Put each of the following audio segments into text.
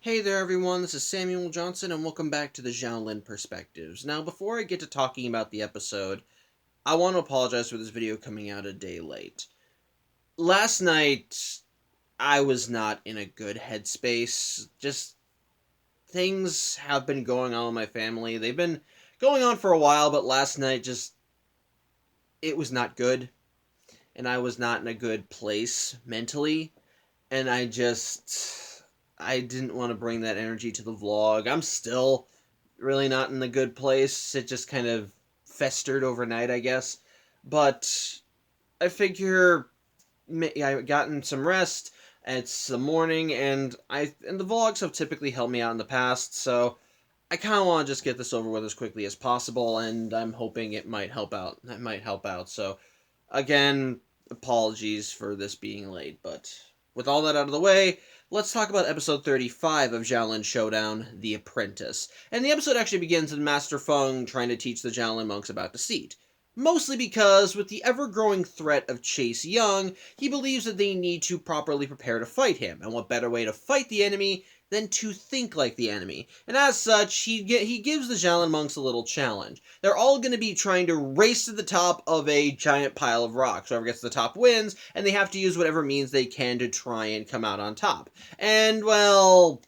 Hey there everyone, this is Samuel Johnson and welcome back to the Xiaolin Perspectives. Now before I get to talking about the episode, I want to apologize for this video coming out a day late. Last night, I was not in a good headspace. Just things have been going on in my family. They've been going on for a while, but last night it was not good. And I was not in a good place mentally. And I didn't want to bring that energy to the vlog. I'm still really not in a good place. It just kind of festered overnight, I guess. But I figure I've gotten some rest. It's the morning, and the vlogs have typically helped me out in the past, so I kind of want to just get this over with as quickly as possible, and I'm hoping it might help out. That might help out. So, again, apologies for this being late, but with all that out of the way, let's talk about episode 35 of Xiaolin Showdown, The Apprentice. And the episode actually begins with Master Feng trying to teach the Xiaolin monks about deceit. Mostly because, with the ever-growing threat of Chase Young, he believes that they need to properly prepare to fight him, and what better way to fight the enemy than to think like the enemy. And as such, he gives the Xiaolin monks a little challenge. They're all going to be trying to race to the top of a giant pile of rocks. Whoever gets to the top wins, and they have to use whatever means they can to try and come out on top. And, well,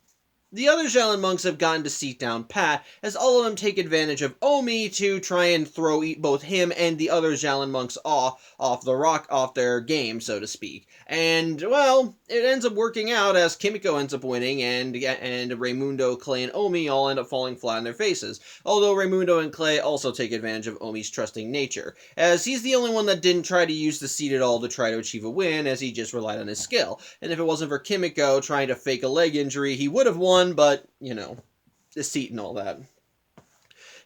the other Xiaolin monks have gotten to seat down pat, as all of them take advantage of Omi to try and throw both him and the other Xiaolin monks off their game, so to speak. And, well, it ends up working out as Kimiko ends up winning, and Raimundo, Clay, and Omi all end up falling flat on their faces. Although Raimundo and Clay also take advantage of Omi's trusting nature, as he's the only one that didn't try to use the seat at all to try to achieve a win, as he just relied on his skill. And if it wasn't for Kimiko trying to fake a leg injury, he would have won, but, deceit and all that.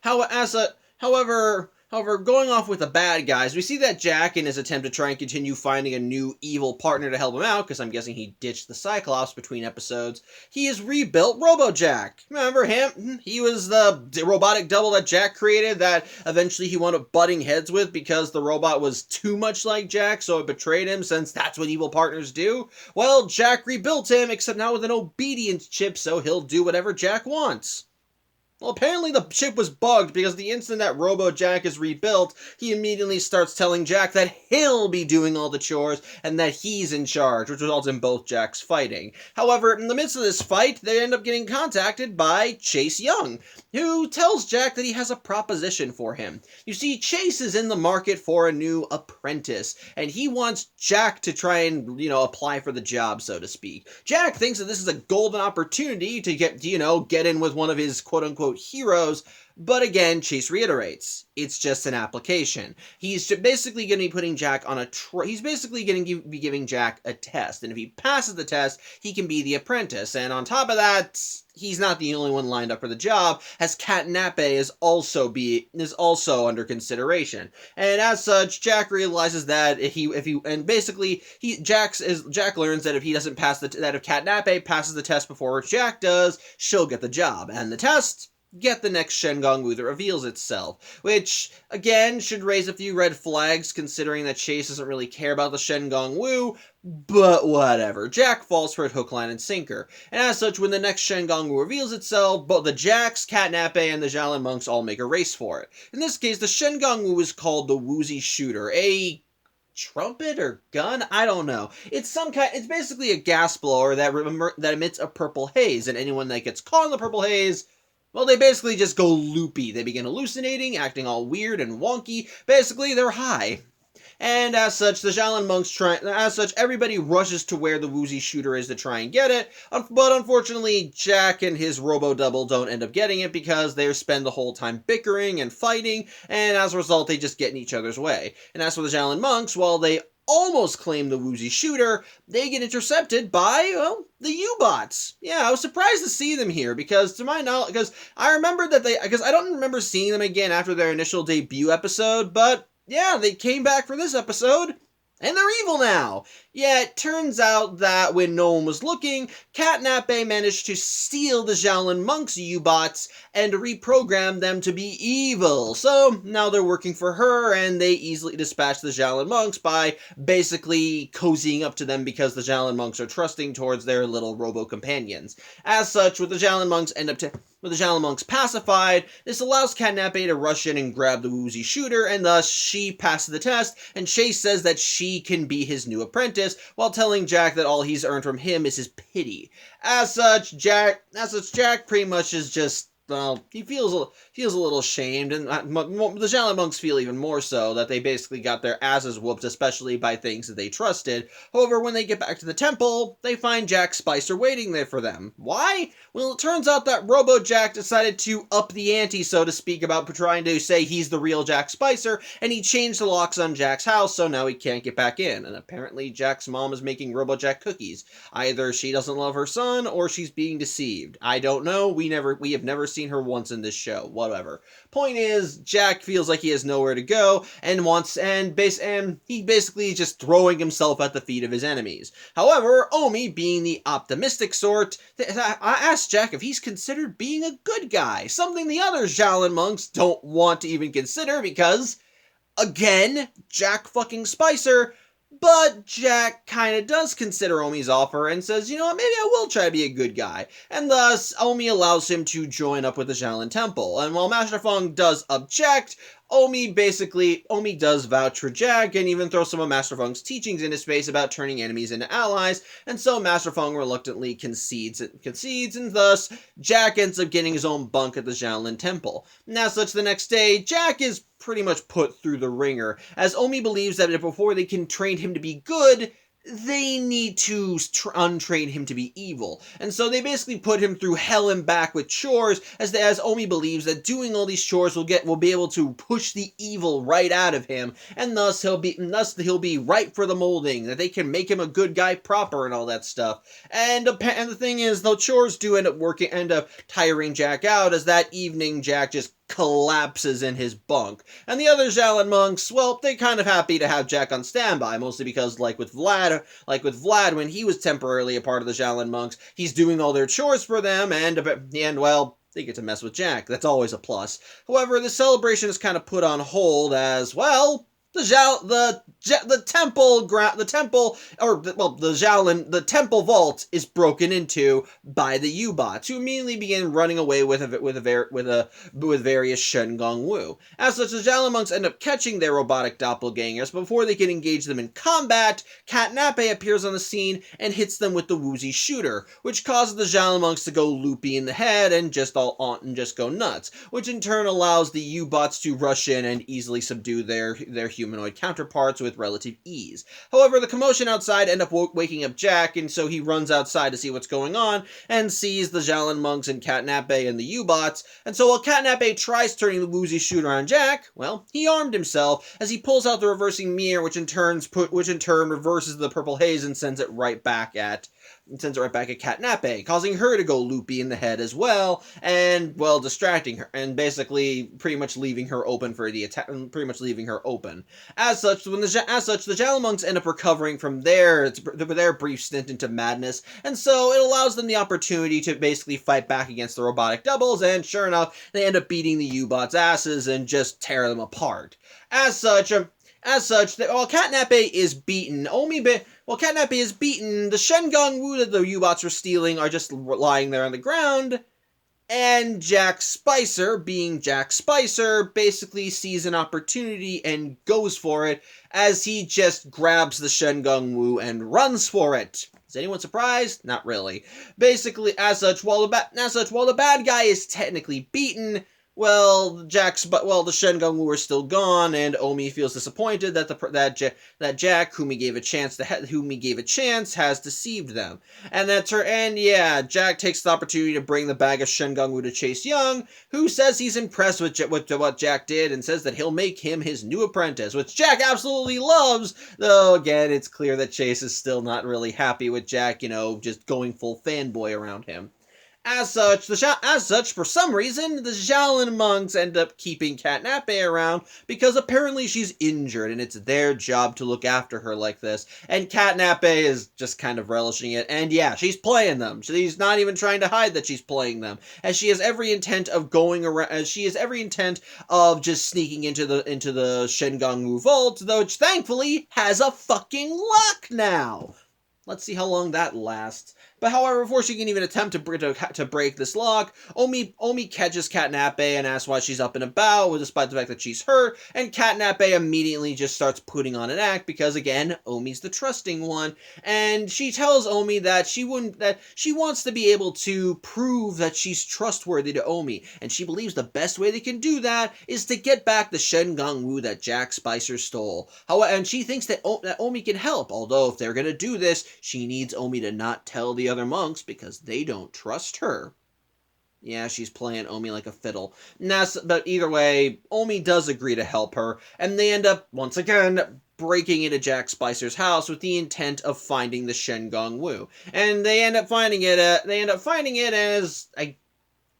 However, going off with the bad guys, we see that Jack, in his attempt to try and continue finding a new evil partner to help him out, because I'm guessing he ditched the Cyclops between episodes, he has rebuilt Robo-Jack. Remember him? He was the robotic double that Jack created that eventually he wound up butting heads with because the robot was too much like Jack, so it betrayed him, since that's what evil partners do. Well, Jack rebuilt him, except now with an obedience chip, so he'll do whatever Jack wants. Well, apparently the chip was bugged because the instant that Robo-Jack is rebuilt, he immediately starts telling Jack that he'll be doing all the chores and that he's in charge, which results in both Jacks fighting. However, in the midst of this fight, they end up getting contacted by Chase Young, who tells Jack that he has a proposition for him. You see, Chase is in the market for a new apprentice, and he wants Jack to try and, apply for the job, so to speak. Jack thinks that this is a golden opportunity to get in with one of his quote-unquote heroes, but again, Chase reiterates, it's just an application. He's basically going to be putting Jack on he's basically going to be giving Jack a test, and if he passes the test, he can be the apprentice, and on top of that, he's not the only one lined up for the job, as Cat Nappe is also under consideration. And as such, Jack realizes that Jack learns that if he doesn't pass if Cat Nappe passes the test before Jack does, she'll get the job. And the test, get the next Shengong Wu that reveals itself, which, again, should raise a few red flags considering that Chase doesn't really care about the Shengong Wu, but whatever. Jack falls for it hook, line, and sinker. And as such, when the next Shengong Wu reveals itself, both the Jacks, Cat Nappe, and the Xiaolin monks all make a race for it. In this case, the Shengong Wu is called the Woozy Shooter, a trumpet or gun? I don't know. It's basically a gas blower that emits a purple haze, and anyone that gets caught in the purple haze, well, they basically just go loopy. They begin hallucinating, acting all weird and wonky. Basically, they're high. And as such, everybody rushes to where the Woozy Shooter is to try and get it, but unfortunately, Jack and his Robo-Double don't end up getting it because they spend the whole time bickering and fighting, and as a result, they just get in each other's way. And as for the Xiaolin monks, while they almost claim the Woozy Shooter, they get intercepted by, well, the U-Bots. Yeah, I was surprised to see them here, because to my knowledge, because I don't remember seeing them again after their initial debut episode, but yeah, they came back for this episode. And they're evil now! Yeah, it turns out that when no one was looking, Catnape managed to steal the Xiaolin monks' U-bots and reprogram them to be evil. So now they're working for her, and they easily dispatch the Xiaolin monks by basically cozying up to them because the Xiaolin monks are trusting towards their little robo-companions. As such, with the Xiaolin monks with the Xiaolin monks pacified, this allows Catnape to rush in and grab the woozy shooter, and thus she passes the test, and Chase says that she can be his new apprentice, while telling Jack that all he's earned from him is his pity. As such, Jack pretty much is just, well, he feels a little shamed, and the Xiaolin monks feel even more so that they basically got their asses whooped, especially by things that they trusted. However, when they get back to the temple, they find Jack Spicer waiting there for them. Why? Well, it turns out that Robo Jack decided to up the ante, so to speak, about trying to say he's the real Jack Spicer, and he changed the locks on Jack's house, so now he can't get back in. And apparently Jack's mom is making Robo Jack cookies. Either she doesn't love her son, or she's being deceived. I don't know. We have never seen her once in this show. Whatever. Point is, Jack feels like he has nowhere to go, and he basically is just throwing himself at the feet of his enemies. However, Omi, being the optimistic sort, I asked Jack if he's considered being a good guy, something the other Xiaolin monks don't want to even consider because, again, Jack fucking Spicer. But Jack kind of does consider Omi's offer and says, you know what, maybe I will try to be a good guy. And thus, Omi allows him to join up with the Xiaolin Temple. And while Master Feng does object, Omi does vouch for Jack and even throws some of Master Feng's teachings into space about turning enemies into allies, and so Master Feng reluctantly concedes, and thus Jack ends up getting his own bunk at the Xiaolin Temple. And as such, the next day, Jack is pretty much put through the ringer, as Omi believes that before they can train him to be good, they need to untrain him to be evil. And so they basically put him through hell and back with chores, as Omi believes that doing all these chores will be able to push the evil right out of him, and thus he'll be ripe for the molding, that they can make him a good guy proper and all that stuff. And the thing is, though, chores do end up tiring Jack out, as that evening Jack just collapses in his bunk. And the other Xiaolin monks, well, they're kind of happy to have Jack on standby, mostly because, like with Vlad, when he was temporarily a part of the Xiaolin monks, he's doing all their chores for them, and well, they get to mess with Jack. That's always a plus. However, the celebration is kind of put on hold as, well, the temple vault is broken into by the U-bots, who immediately begin running away with various Shen Gong Wu. As such, the Xiaolin monks end up catching their robotic doppelgangers, but before they can engage them in combat, Catnape appears on the scene and hits them with the woozy shooter, which causes the Xiaolin monks to go loopy in the head and just go nuts, which in turn allows the U-bots to rush in and easily subdue their humanoid counterparts with relative ease. However, the commotion outside ends up waking up Jack, and so he runs outside to see what's going on and sees the Xiaolin monks and Catnape and the U-bots. And so while Catnape tries turning the woozy shooter on Jack, well, he armed himself as he pulls out the reversing mirror, which in turn reverses the purple haze and sends it right back at Catnape, causing her to go loopy in the head as well, and, well, distracting her, and basically pretty much leaving her open for the attack, As such, the Xiaolin monks end up recovering from their brief stint into madness, and so it allows them the opportunity to basically fight back against the robotic doubles, and sure enough, they end up beating the U-bots' asses and just tear them apart. As such, while Catnape is beaten, the Shen Gong Wu that the U-bots were stealing are just lying there on the ground, and Jack Spicer, being Jack Spicer, basically sees an opportunity and goes for it, as he just grabs the Shen Gong Wu and runs for it. Is anyone surprised? Not really. Basically, as such, while the bad guy is technically beaten, well, the Shen Gong Wu are still gone, and Omi feels disappointed that Jack, whom he gave a chance, has deceived them. Jack takes the opportunity to bring the bag of Shen Gong Wu to Chase Young, who says he's impressed with what Jack did and says that he'll make him his new apprentice, which Jack absolutely loves, though again, it's clear that Chase is still not really happy with Jack, just going full fanboy around him. As such, for some reason, the Xiaolin monks end up keeping Katnape around because apparently she's injured and it's their job to look after her like this. And Katnape is just kind of relishing it. And yeah, she's playing them. She's not even trying to hide that she's playing them, as she has every intent of going around. As she has every intent of just sneaking into the Shengongwu vault, though thankfully has a fucking lock now. Let's see how long that lasts. But however, before she can even attempt to break this lock, Omi catches Katnape and asks why she's up and about, despite the fact that she's hurt, and Katnape immediately just starts putting on an act because, again, Omi's the trusting one, and she tells Omi that she wants to be able to prove that she's trustworthy to Omi, and she believes the best way they can do that is to get back the Shengongwu that Jack Spicer stole. However, and she thinks that Omi can help, although if they're gonna do this, she needs Omi to not tell the other monks because they don't trust her. Yeah, she's playing Omi like a fiddle. But either way, Omi does agree to help her, and they end up, once again, breaking into Jack Spicer's house with the intent of finding the Shengongwu. And they end up finding it as, I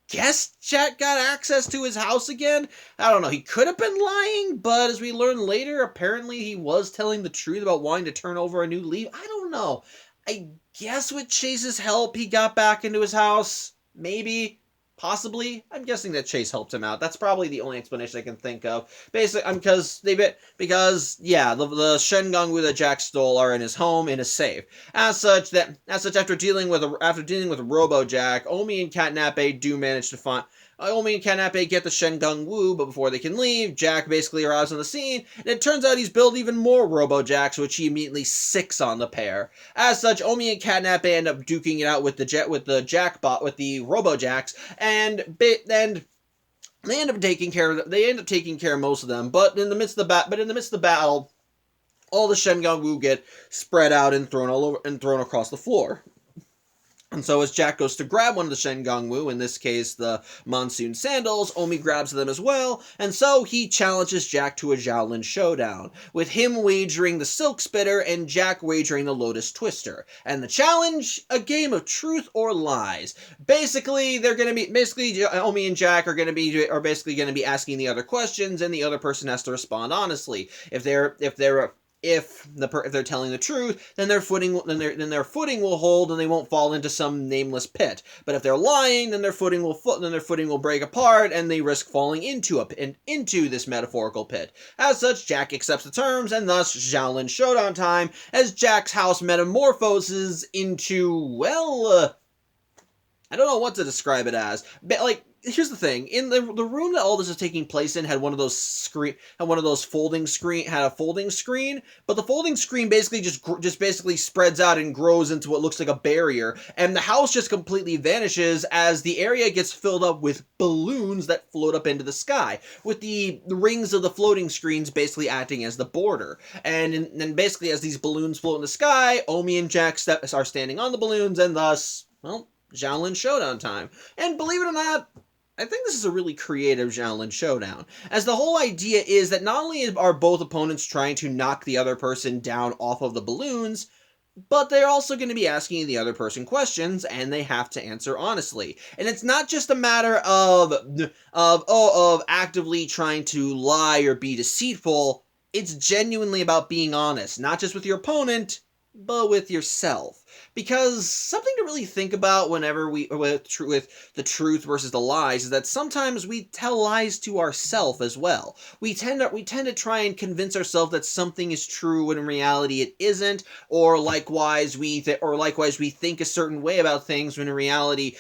guess Jack got access to his house again? I don't know, he could have been lying, but as we learn later, apparently he was telling the truth about wanting to turn over a new leaf. I don't know. I guess with Chase's help, he got back into his house. Maybe. Possibly. I'm guessing that Chase helped him out. That's probably the only explanation I can think of. Basically, because the Shengongwu that Jack stole are in his home in a safe. As such, after dealing with Robo-Jack, Omi and Katnape do manage to find. Omi and Katnape get the Shengongwu, but before they can leave, Jack basically arrives on the scene, and it turns out he's built even more Robo-Jacks, which he immediately sicks on the pair. As such, Omi and Katnape end up duking it out with the Robo-Jacks, and they end up taking care of most of them. But in the midst of the battle, all the Shengongwu get spread out and thrown across the floor. And so as Jack goes to grab one of the Shengongwu, in this case the Monsoon Sandals, Omi grabs them as well, and so he challenges Jack to a Xiaolin showdown, with him wagering the Silk Spitter and Jack wagering the Lotus Twister. And the challenge, a game of truth or lies. Basically, Omi and Jack are going to be asking the other questions, and the other person has to respond honestly. If they're telling the truth, then their footing will hold and they won't fall into some nameless pit. But if they're lying, then their footing will break apart and they risk falling into this metaphorical pit. As such, Jack accepts the terms, and thus Xiaolin showdown time, as Jack's house metamorphoses into, I don't know what to describe it as. But, here's the thing: in the room that all this is taking place in had a folding screen, but the folding screen basically just spreads out and grows into what looks like a barrier, and the house just completely vanishes as the area gets filled up with balloons that float up into the sky, with the rings of the floating screens basically acting as the border. And then basically as these balloons float in the sky, Omi and Jack are standing on the balloons, and thus, Xiaolin showdown time. And believe it or not, I think this is a really creative Xiaolin showdown, as the whole idea is that not only are both opponents trying to knock the other person down off of the balloons, but they're also going to be asking the other person questions, and they have to answer honestly. And it's not just a matter of actively trying to lie or be deceitful. It's genuinely about being honest, not just with your opponent, but with yourself. Because something to really think about with the truth versus the lies is that sometimes we tell lies to ourselves as well. We tend to try and convince ourselves that something is true when in reality it isn't, or likewise we think a certain way about things when in reality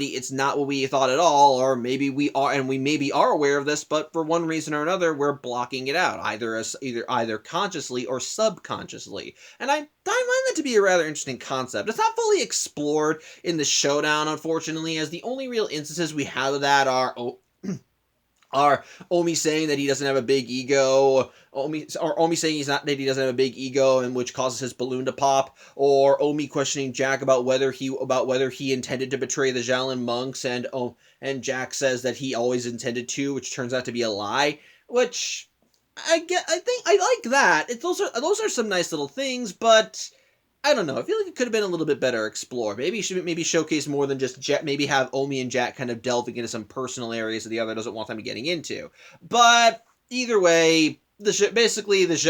it's not what we thought at all, or maybe we are, and we maybe are aware of this, but for one reason or another, we're blocking it out, either consciously or subconsciously. And I find that to be a rather interesting concept. It's not fully explored in the showdown, unfortunately, as the only real instances we have of that are Omi saying that he doesn't have a big ego, Omi saying that he doesn't have a big ego, and which causes his balloon to pop, or Omi questioning Jack about whether he intended to betray the Xiaolin monks, and Jack says that he always intended to, which turns out to be a lie. Which I think I like that. Those are some nice little things, but I don't know. I feel like it could have been a little bit better explored. Maybe should maybe showcase more than just Jack. Maybe have Omi and Jack kind of delving into some personal areas that the other doesn't want them getting into. But either way,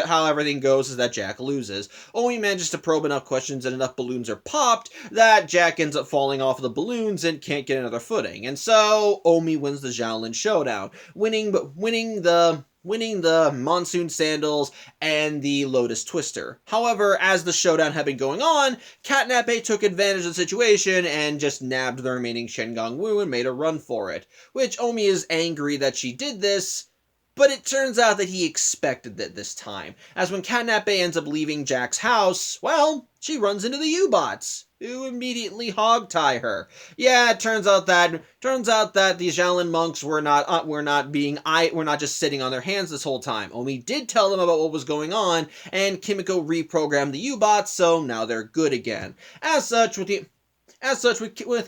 how everything goes is that Jack loses. Omi manages to probe enough questions and enough balloons are popped that Jack ends up falling off of the balloons and can't get another footing. And so Omi wins the Xiaolin showdown, winning the Monsoon Sandals and the Lotus Twister. However, as the showdown had been going on, Catnape took advantage of the situation and just nabbed the remaining Shengang Wu and made a run for it, which Omi is angry that she did this, but it turns out that he expected it this time, as when Catnape ends up leaving Jack's house, well, she runs into the U-Bots, who immediately hogtie her. Yeah, it turns out that the Xiaolin monks were not just sitting on their hands this whole time. Omi did tell them about what was going on, and Kimiko reprogrammed the U-Bots, so now they're good again. As such, with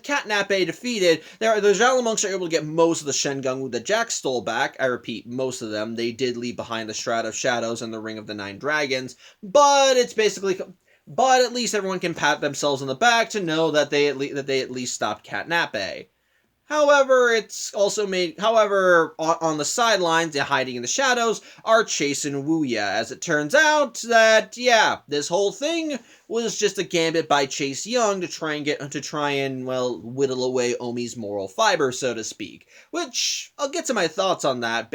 Catnape defeated, the Xiaolin monks are able to get most of the Shengung that Jack stole back. I repeat, most of them. They did leave behind the Shroud of Shadows and the Ring of the Nine Dragons, but at least everyone can pat themselves on the back to know that they at least stopped Catnape. However, on the sidelines, hiding in the shadows, are Chase and Wuya, as it turns out that, yeah, this whole thing was just a gambit by Chase Young to try and whittle away Omi's moral fiber, so to speak. Which, I'll get to my thoughts on that,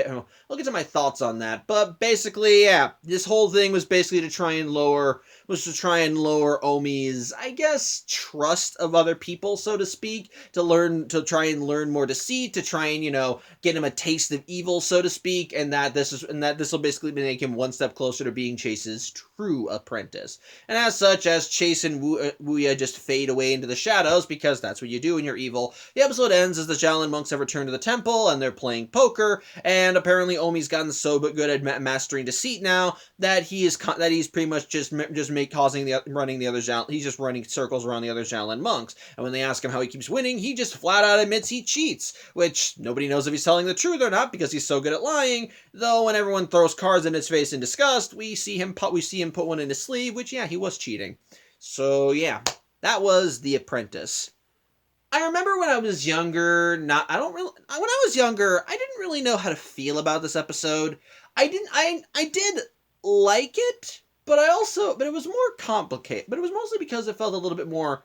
but basically, yeah, this whole thing was basically to try and lower Omi's, I guess, trust of other people, so to speak, to try and learn more deceit, to try and, get him a taste of evil, so to speak, and that this will basically make him one step closer to being Chase's true apprentice. And as such, as Chase and Wuya just fade away into the shadows, because that's what you do when you're evil, the episode ends as the Xiaolin monks have returned to the temple, and they're playing poker, and apparently Omi's gotten so good at mastering deceit now, that he's pretty much he's just running circles around the other Xiaolin monks. And when they ask him how he keeps winning, he just flat out admits he cheats, which nobody knows if he's telling the truth or not because he's so good at lying. Though when everyone throws cards in his face in disgust, we see him put one in his sleeve, which yeah, he was cheating. So yeah, that was The Apprentice. I remember when I was younger, I didn't really know how to feel about this episode. I did like it, but it was more complicated. But it was mostly because it felt a little bit more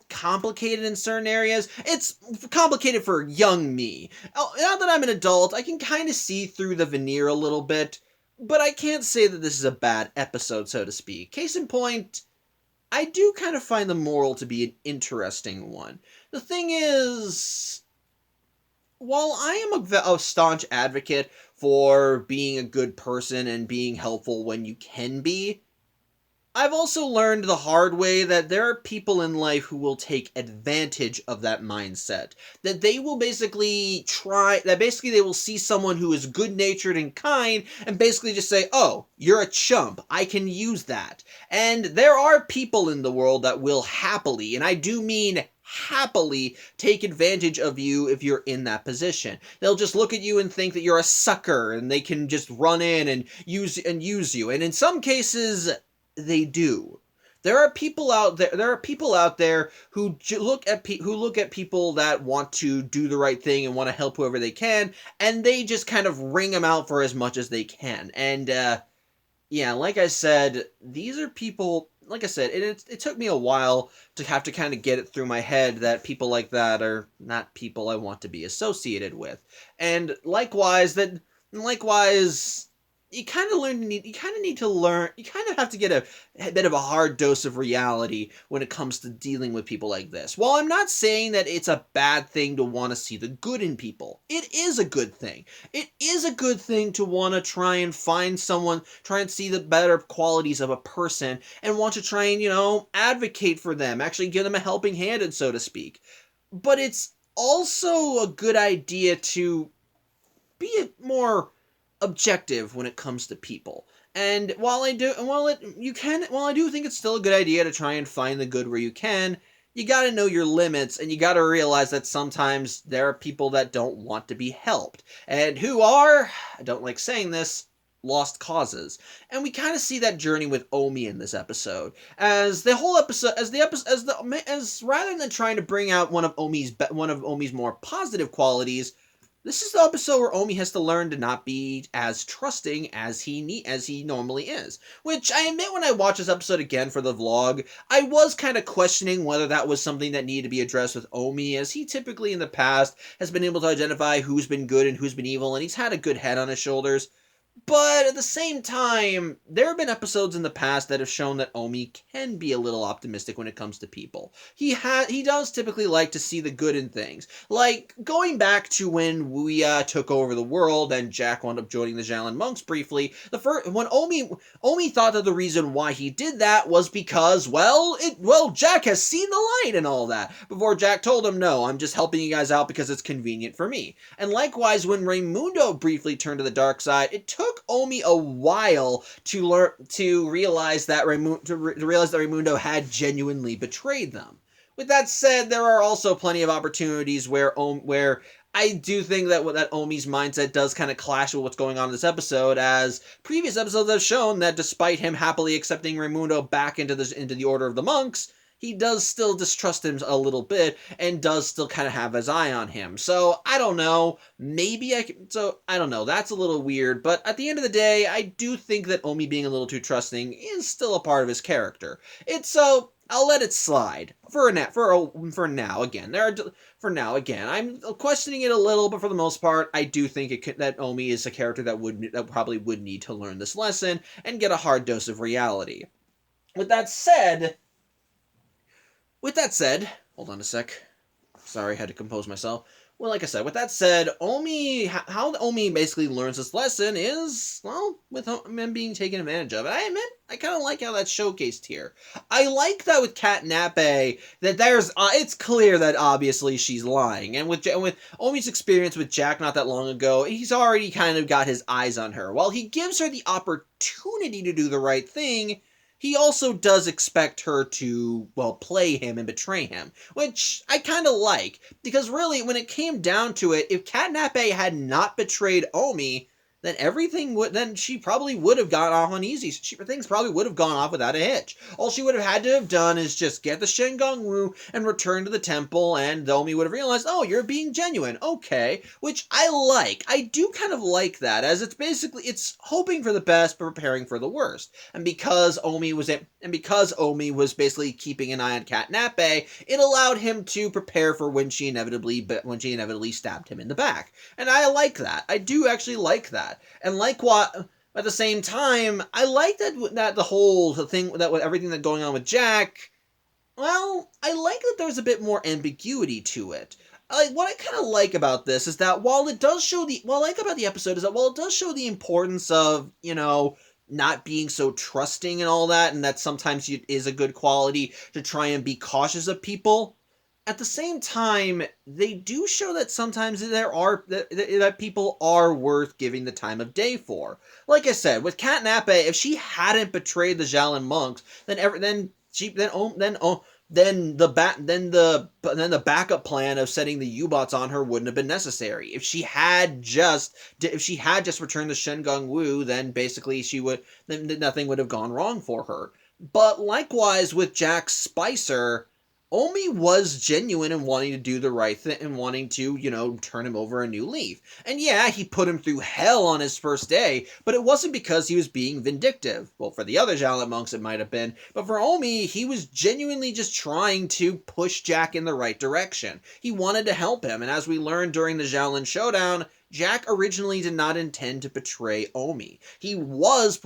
complicated in certain areas. It's complicated for young me. Now that I'm an adult, I can kind of see through the veneer a little bit, but I can't say that this is a bad episode, so to speak. Case in point, I do kind of find the moral to be an interesting one. The thing is, while I am a staunch advocate for being a good person and being helpful when you can be, I've also learned the hard way that there are people in life who will take advantage of that mindset. That they will basically they will see someone who is good-natured and kind and basically just say, oh, you're a chump, I can use that. And there are people in the world that will happily, and I do mean happily, take advantage of you if you're in that position. They'll just look at you and think that you're a sucker and they can just run in and use you. And in some cases, they do. There are people out there who look at people that want to do the right thing and want to help whoever they can, and they just kind of wring them out for as much as they can. And yeah, like I said, these are people. Like I said, it took me a while to have to kind of get it through my head that people like that are not people I want to be associated with. And likewise, you kind of have to get a bit of a hard dose of reality when it comes to dealing with people like this. While I'm not saying that it's a bad thing to want to see the good in people, it is a good thing. It is a good thing to want to try and see the better qualities of a person and want to try and, advocate for them, actually give them a helping hand, and so to speak. But it's also a good idea to be more objective when it comes to people. And while I do think it's still a good idea to try and find the good where you can, you gotta know your limits, and you gotta realize that sometimes there are people that don't want to be helped. And I don't like saying this, lost causes. And we kind of see that journey with Omi in this episode. As the whole episode, as rather than trying to bring out one of Omi's more positive qualities, this is the episode where Omi has to learn to not be as trusting as he normally is. Which I admit, when I watched this episode again for the vlog, I was kind of questioning whether that was something that needed to be addressed with Omi, as he typically in the past has been able to identify who's been good and who's been evil, and he's had a good head on his shoulders. But at the same time, there have been episodes in the past that have shown that Omi can be a little optimistic when it comes to people. He does typically like to see the good in things. Like, going back to when we took over the world and Jack wound up joining the Xiaolin monks briefly, when Omi thought that the reason why he did that was because, Jack has seen the light and all that. Before Jack told him, no, I'm just helping you guys out because it's convenient for me. And likewise, when Raimundo briefly turned to the dark side, it took Omi a while to realize that Raimundo had genuinely betrayed them. With that said, there are also plenty of opportunities where I do think that Omi's mindset does kind of clash with what's going on in this episode, as previous episodes have shown that despite him happily accepting Raimundo back into the Order of the Monks, he does still distrust him a little bit, and does still kind of have his eye on him. So, I don't know. I don't know. That's a little weird, but at the end of the day, I do think that Omi being a little too trusting is still a part of his character. I'll let it slide. For now, again. I'm questioning it a little, but for the most part, I do think that Omi is a character that probably would need to learn this lesson, and get a hard dose of reality. With that said, hold on a sec. Sorry, I had to compose myself. Well, like I said, with that said, how Omi basically learns this lesson is, with him being taken advantage of. And I admit, I kind of like how that's showcased here. I like that with Cat Nappe, that it's clear that obviously she's lying. And with Omi's experience with Jack not that long ago, he's already kind of got his eyes on her. While he gives her the opportunity to do the right thing, he also does expect her to, play him and betray him, which I kind of like, because really, when it came down to it, if Cat Nappe had not betrayed Omi, then she probably would have gone off on easy. Things probably would have gone off without a hitch. All she would have had to have done is just get the Shengang Wu and return to the temple, and Omi would have realized, oh, you're being genuine, okay, which I like. I do kind of like that, as it's hoping for the best but preparing for the worst. And because Omi was basically keeping an eye on Cat Nappe, it allowed him to prepare for when she inevitably stabbed him in the back. And I like that. I do actually like that. And at the same time, I like that the whole thing, that with everything that's going on with Jack, I like that there's a bit more ambiguity to it. What I kind of like about this is that while it does show the importance of, not being so trusting and all that, and that sometimes it is a good quality to try and be cautious of people, at the same time, they do show that sometimes that people are worth giving the time of day for. Like I said, with Cat Nappe, if she hadn't betrayed the Xiaolin monks, then the backup plan of setting the U-bots on her wouldn't have been necessary. If she had just returned the Shengang Wu, then basically nothing would have gone wrong for her. But likewise with Jack Spicer, Omi was genuine in wanting to do the right thing and wanting to, turn him over a new leaf. And yeah, he put him through hell on his first day, but it wasn't because he was being vindictive. Well, for the other Xiaolin monks it might have been, but for Omi, he was genuinely just trying to push Jack in the right direction. He wanted to help him, and as we learned during the Xiaolin Showdown, Jack originally did not intend to betray Omi. He was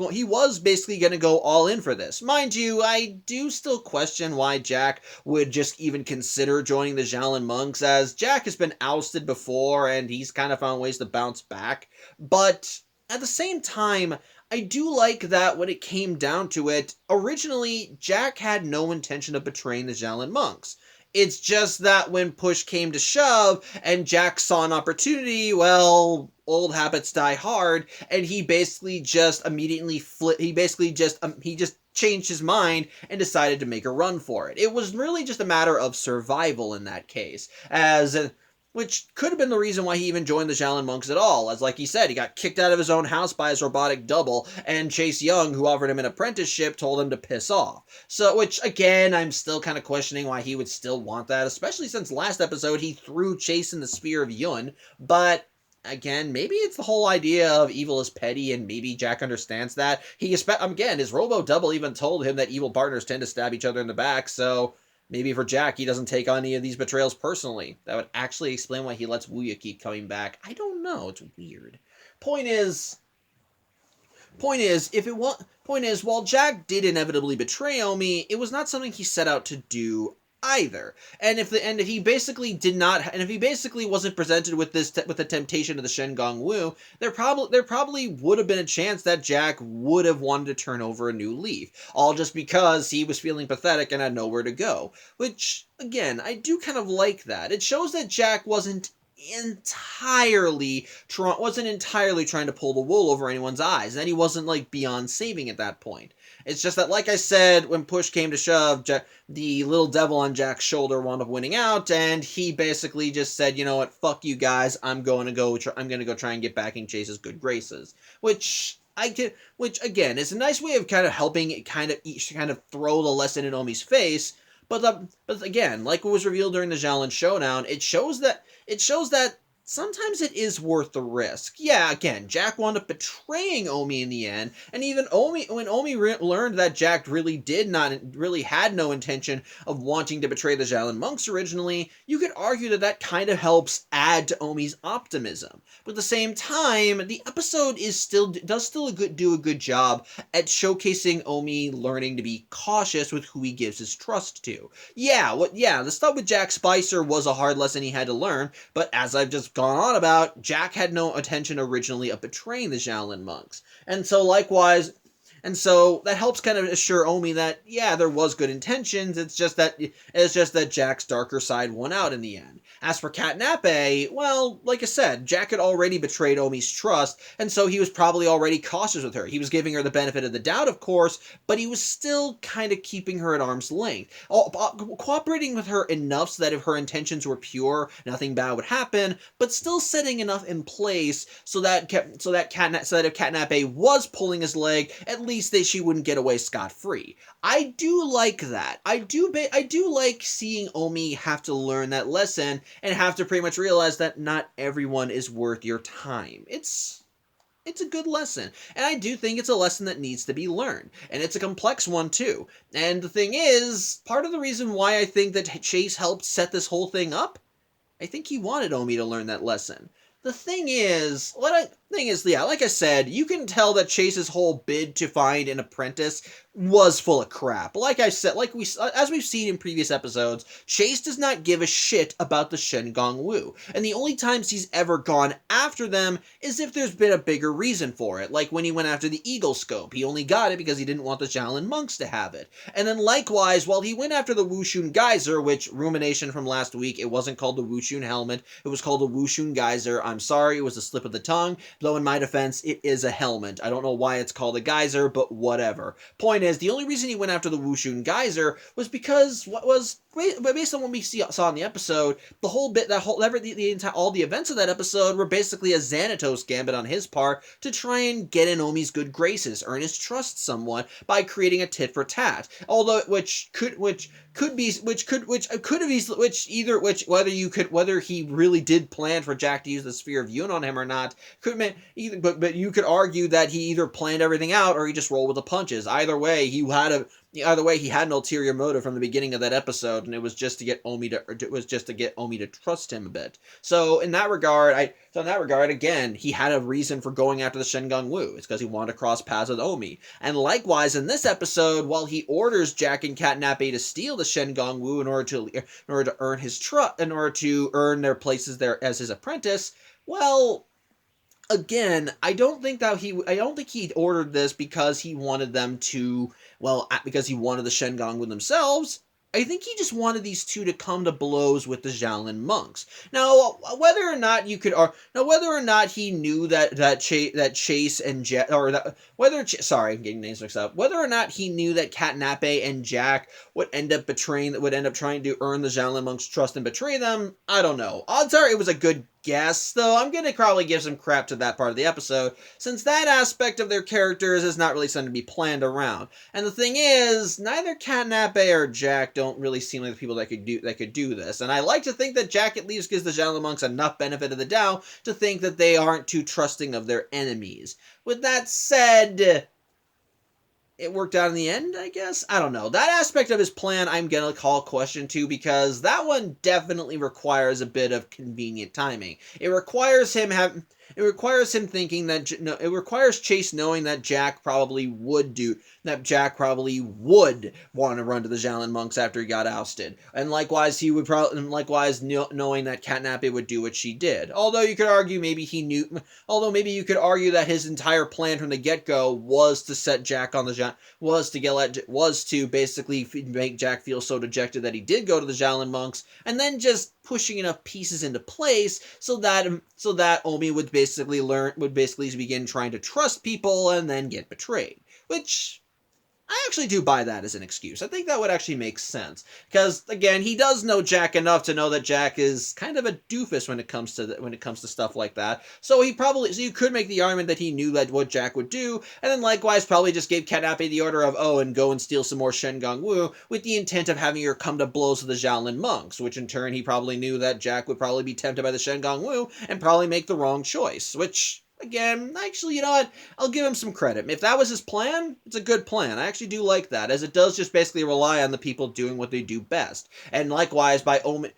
basically going to go all in for this. Mind you, I do still question why Jack would just even consider joining the Xiaolin monks, as Jack has been ousted before and he's kind of found ways to bounce back. But at the same time, I do like that when it came down to it, originally Jack had no intention of betraying the Xiaolin monks. It's just that when push came to shove and Jack saw an opportunity, old habits die hard, and he basically just changed his mind and decided to make a run for it. It was really just a matter of survival in that case, as which could have been the reason why he even joined the Xiaolin monks at all. As like he said, he got kicked out of his own house by his robotic double, and Chase Young, who offered him an apprenticeship, told him to piss off. So, which again, I'm still kind of questioning why he would still want that, especially since last episode he threw Chase in the spear of Yun. But again, maybe it's the whole idea of evil is petty, and maybe Jack understands that. Again, his robo double even told him that evil partners tend to stab each other in the back, so maybe for Jack, he doesn't take on any of these betrayals personally. That would actually explain why he lets Wuya keep coming back. I don't know. It's weird. Point is, while Jack did inevitably betray Omi, it was not something he set out to do either. And if he basically wasn't presented with the temptation of the Shengong Wu, there probably would have been a chance that Jack would have wanted to turn over a new leaf, all just because he was feeling pathetic and had nowhere to go. Which again, I do kind of like that. It shows that Jack wasn't entirely trying to pull the wool over anyone's eyes, and he wasn't like beyond saving at that point. It's just that, like I said, when push came to shove, the little devil on Jack's shoulder wound up winning out, and he basically just said, you know what, fuck you guys, I'm gonna go try and get back in Chase's good graces, which again is a nice way of kind of helping kind of throw the lesson in Omi's face. But again, like what was revealed during the Xiaolin showdown, it shows that sometimes it is worth the risk. Yeah, again, Jack wound up betraying Omi in the end, and even when Omi learned that Jack really had no intention of wanting to betray the Xiaolin monks originally, you could argue that kind of helps add to Omi's optimism. But at the same time, the episode does still do a good job at showcasing Omi learning to be cautious with who he gives his trust to. The stuff with Jack Spicer was a hard lesson he had to learn, but as I've just gone on about, Jack had no intention originally of betraying the Xiaolin monks. And so that helps kind of assure Omi that, yeah, there was good intentions, it's just that Jack's darker side won out in the end. As for Katnape, well, like I said, Jack had already betrayed Omi's trust, and so he was probably already cautious with her. He was giving her the benefit of the doubt, of course, but he was still kind of keeping her at arm's length, cooperating with her enough so that if her intentions were pure, nothing bad would happen, but still setting enough in place so that if Katnape was pulling his leg, at least she wouldn't get away scot-free. I do like that. I do like seeing Omi have to learn that lesson and have to pretty much realize that not everyone is worth your time. It's a good lesson, and I do think it's a lesson that needs to be learned, and it's a complex one too. And the thing is, part of the reason why I think that Chase helped set this whole thing up, I think he wanted Omi to learn that lesson. The thing is, like I said, you can tell that Chase's whole bid to find an apprentice was full of crap. Like I said, as we've seen in previous episodes, Chase does not give a shit about the Shengong Wu, and the only times he's ever gone after them is if there's been a bigger reason for it, like when he went after the Eagle Scope. He only got it because he didn't want the Xiaolin monks to have it. And then likewise, while he went after the Wushun Geyser, which, rumination from last week, it wasn't called the Wushun Helmet, it was called the Wushun Geyser. I'm sorry, it was a slip of the tongue, though in my defense, it is a helmet. I don't know why it's called a geyser, but whatever. Point is, the only reason he went after the Wushun Geyser was because based on what we saw in the episode, all the events of that episode were basically a Xanatos gambit on his part to try and get in Omi's good graces, earn his trust somewhat by creating a tit for tat. Although, whether he really did plan for Jack to use the Sphere of Yun on him or not, but you could argue that he either planned everything out or he just rolled with the punches. Either way, he had an ulterior motive from the beginning of that episode, and it was just to get Omi to trust him a bit. So in that regard, again, he had a reason for going after the Shengong Wu. It's because he wanted to cross paths with Omi. And likewise, in this episode, while he orders Jack and Katnape to steal the Shengong Wu in order to earn his trust, in order to earn their places there as his apprentice, well, again, I don't think he ordered this because he wanted them to, because he wanted the Shengong with themselves. I think he just wanted these two to come to blows with the Xiaolin monks. Now, whether or not you could, whether or not he knew that Chase and Jack, or that sorry, I'm getting names mixed up. Whether or not he knew that Katnape and Jack would end up trying to earn the Xiaolin monks' trust and betray them, I don't know. Odds are it was a good guess, though I'm gonna probably give some crap to that part of the episode, since that aspect of their characters is not really something to be planned around. And the thing is, neither Katnape or Jack don't really seem like the people that could do this. And I like to think that Jack at least gives the Xiaolin monks enough benefit of the doubt to think that they aren't too trusting of their enemies. With that said, it worked out in the end, I guess? I don't know. That aspect of his plan I'm gonna call question to, because that one definitely requires a bit of convenient timing. It requires him thinking that, no, it requires Chase knowing that Jack probably would want to run to the Xiaolin monks after he got ousted. And likewise, knowing that Katnape would do what she did. Although you could argue maybe you could argue that his entire plan from the get-go was to set Jack on the was to basically make Jack feel so dejected that he did go to the Xiaolin monks, and then just pushing enough pieces into place so that Omi would basically begin trying to trust people and then get betrayed. Which I actually do buy that as an excuse. I think that would actually make sense. Because, again, he does know Jack enough to know that Jack is kind of a doofus when it comes to stuff like that. So you could make the argument that he knew that what Jack would do, and then likewise probably just gave Katnape the order of, and go and steal some more Shengang Wu, with the intent of having her come to blows with the Xiaolin monks, which in turn he probably knew that Jack would probably be tempted by the Shengang Wu, and probably make the wrong choice, which, again, actually, you know what? I'll give him some credit. If that was his plan, it's a good plan. I actually do like that, as it does just basically rely on the people doing what they do best. And likewise, by Omi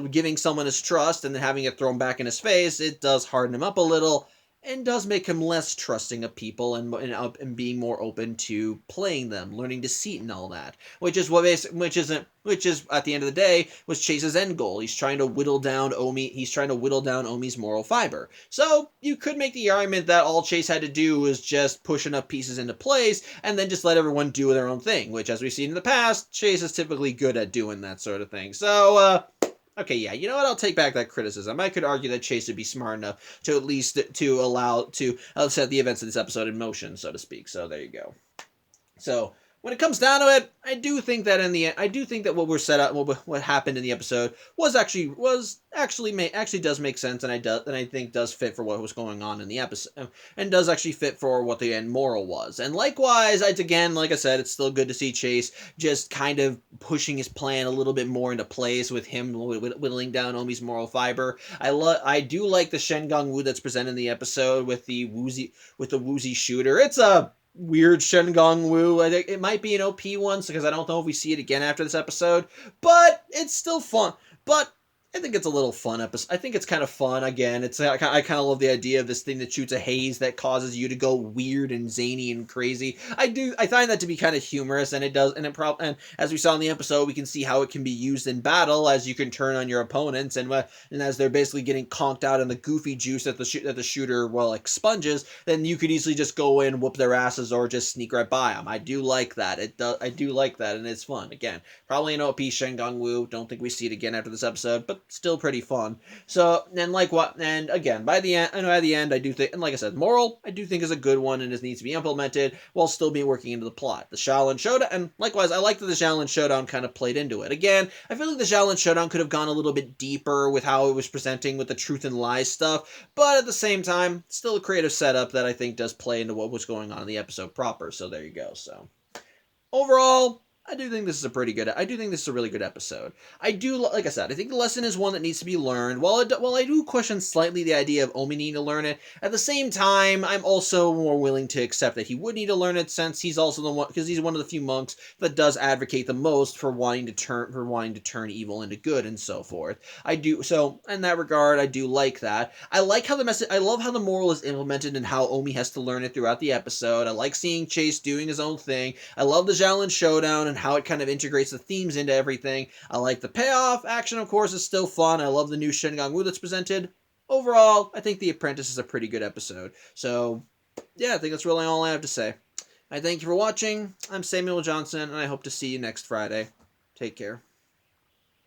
giving someone his trust and then having it thrown back in his face, it does harden him up a little, and does make him less trusting of people and being more open to playing them, learning deceit and all that. Which is at the end of the day was Chase's end goal. He's trying to whittle down Omi's moral fiber. So you could make the argument that all Chase had to do was just push enough pieces into place and then just let everyone do their own thing, which, as we've seen in the past, Chase is typically good at doing that sort of thing. So, okay, yeah, you know what? I'll take back that criticism. I could argue that Chase would be smart enough to at least set the events of this episode in motion, so to speak. So there you go. So when it comes down to it, I do think that in the end, what happened in the episode actually does make sense, and I think does fit for what was going on in the episode, and does actually fit for what the end moral was. And likewise, like I said, it's still good to see Chase just kind of pushing his plan a little bit more into place, with him whittling down Omi's moral fiber. I do like the Shengang Wu that's presented in the episode with the woozy shooter. It's a weird Shengang Wu. I think it might be an OP one, because I don't know if we see it again after this episode, but it's still fun. But I think it's a little fun episode. I think it's kind of fun. Again, I kind of love the idea of this thing that shoots a haze that causes you to go weird and zany and crazy. I find that to be kind of humorous, and and as we saw in the episode, we can see how it can be used in battle, as you can turn on your opponents, and as they're basically getting conked out in the goofy juice that the shooter expunges, then you could easily just go in, whoop their asses, or just sneak right by them. I do like that. I do like that, and it's fun. Again, probably an OP Shengang Wu. Don't think we see it again after this episode, but still pretty fun. So, and again, by the end, I do think, and like I said, moral, I do think is a good one, and it needs to be implemented while still being working into the plot. The Xiaolin Showdown, and likewise, I like that the Xiaolin Showdown kind of played into it. Again, I feel like the Xiaolin Showdown could have gone a little bit deeper with how it was presenting with the truth and lies stuff, but at the same time, still a creative setup that I think does play into what was going on in the episode proper. So there you go. So overall, I do think this is a really good episode. Like I said, I think the lesson is one that needs to be learned. While I do question slightly the idea of Omi needing to learn it, at the same time, I'm also more willing to accept that he would need to learn it, since he's also because he's one of the few monks that does advocate the most for wanting to turn evil into good and so forth. So in that regard, I do like that. I love how the moral is implemented and how Omi has to learn it throughout the episode. I like seeing Chase doing his own thing. I love the Xiaolin Showdown and how it kind of integrates the themes into everything. I like the payoff. Action, of course, is still fun. I love the new Shengang Wu that's presented. Overall, I think The Apprentice is a pretty good episode. So, yeah, I think that's really all I have to say. I thank you for watching. I'm Samuel Johnson, and I hope to see you next Friday. Take care.